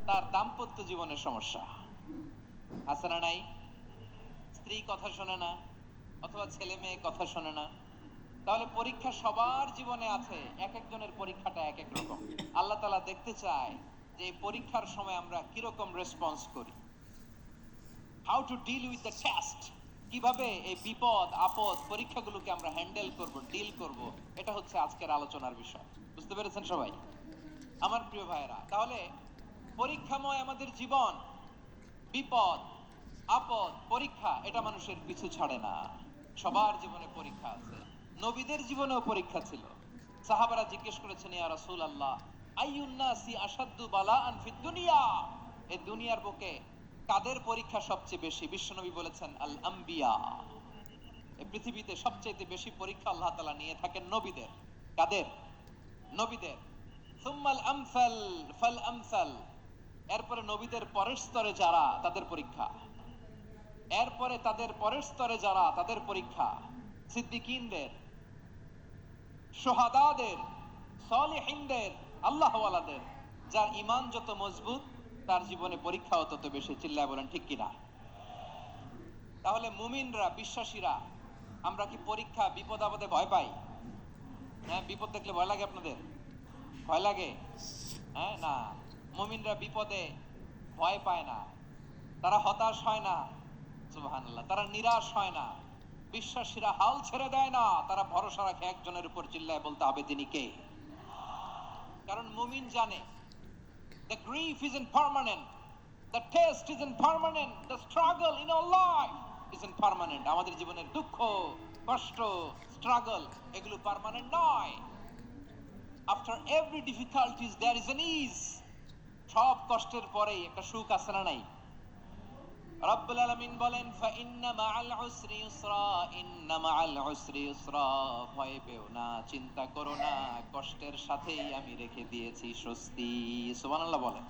তার দাম্পত্য জীবনের সমস্যা আছে না নাই? স্ত্রী কথা শোনে না, অথবা ছেলে মেয়ে কথা শোনে না। তাহলে পরীক্ষা সবার জীবনে আছে, এক একজনের পরীক্ষাটা এক এক রকম। আল্লাহ তাআলা দেখতে চায় যে এই পরীক্ষার সময় আমরা কিরকম রেসপন্স করি। How to deal with the test, কিভাবে এই বিপদ আপদ পরীক্ষাগুলোকে আমরা হ্যান্ডেল করব, ডিল করব, এটা হচ্ছে আজকের আলোচনার বিষয়। বুঝতে পেরেছেন সবাই আমার প্রিয় ভাইয়েরা? তাহলে পরীক্ষাময় আমাদের জীবন, বিপদ আপদ পরীক্ষা, এটা মানুষের পিছু ছাড়ে না। সবার জীবনে পরীক্ষা আছে, নবীদের জীবনেও পরীক্ষা ছিল। সাহাবারা জিজ্ঞেস করেছেন, ইয়া রাসূলুল্লাহ, আইয়ুন নাসি আশাদ্দু বালাআন ফিদ দুনিয়া, এই দুনিয়ার বুকে কাদের পরীক্ষা সবচেয়ে বেশি? বিশ্বনবী বলেছেন, আল আম্বিয়া। এই পৃথিবীতে সবচেয়ে বেশি পরীক্ষা আল্লাহ তাআলা নিয়ে থাকেন নবীদের। কাদের? নবীদের। সুম্মাল আমসাল ফাল আমসাল, এরপরে নবীদের পরের স্তরে যারা, তাদের পরীক্ষা। এরপরে তাদের পরের স্তরে যারা, তাদের পরীক্ষা। সিদ্দিকীনদের, শুহাদাদের, সালিহিনদের, আল্লাহওয়ালাদের। যার ঈমান যত মজবুত, তার জীবনে পরীক্ষাও তত বেশি। চিল্লায় বলেন ঠিক কিনা? তাহলে মুমিনরা, বিশ্বাসীরা, আমরা কি পরীক্ষা বিপদ আপদে ভয় পাই? হ্যাঁ, বিপদ দেখলে ভয় লাগে আপনাদের? ভয় লাগে? হ্যাঁ, না, মুমিনরা বিপদে ভয় পায় না, তারা হতাশ হয় না। সুবহানাল্লাহ। তারা নিরাশ হয় না। বিশ্বাসীরা হাল ছেড়ে দেয় না, তারা ভরসা রাখে একজনের উপর। চিল্লায় বলতে হবে তিনি কে? কারণ মুমিন জানে the grief isn't permanent, the test isn't permanent, the struggle in our life isn't permanent. আমাদের জীবনের দুঃখ, কষ্ট, স্ট্রাগল, এগুলো পার্মানেন্ট নয়। after every difficulties there is an ease. সব কষ্টের পরেই একটা সুখ আছে না নাই? রব্বুল আলামিন বলেন, ফাইন্না মাআল উসরি ইউসরা, ইন্না মাআল উসরি ইউসরা, ভয় পেও না, চিন্তা করো না, কষ্টের সাথেই আমি রেখে দিয়েছি স্বস্তি। সুবহানাল্লাহ বলেন।